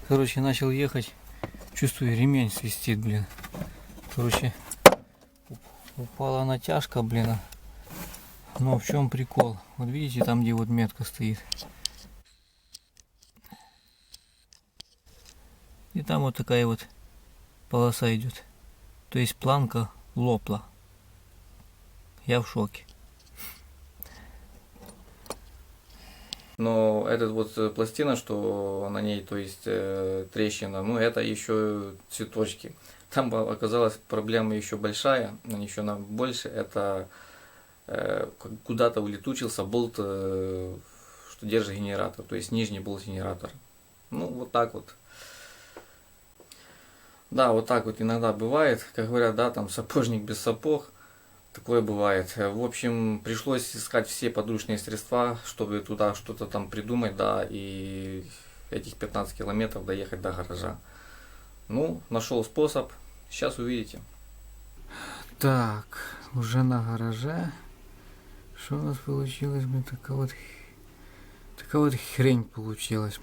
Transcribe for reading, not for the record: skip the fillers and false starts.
Короче, начал ехать. Чувствую, ремень свистит, блин. Короче, упала натяжка, блин. Но в чем прикол? Вот видите, там где вот метка стоит. И там вот такая вот полоса идет. То есть планка лопла. Я в шоке. Но этот вот пластина, что на ней, то есть трещина, ну это еще цветочки. Там оказалась проблема еще большая, еще на больше. Это куда-то улетучился болт, что держит генератор, то есть нижний болт генератора. Ну вот так вот. Да, вот так вот иногда бывает, как говорят, да, там сапожник без сапог. Такое бывает. В общем, пришлось искать все подручные средства, чтобы туда что-то там придумать, да, и этих 15 километров доехать до гаража. Ну, нашел способ. Сейчас увидите. Так, уже на гараже. Что у нас получилось? Такая вот хрень получилась.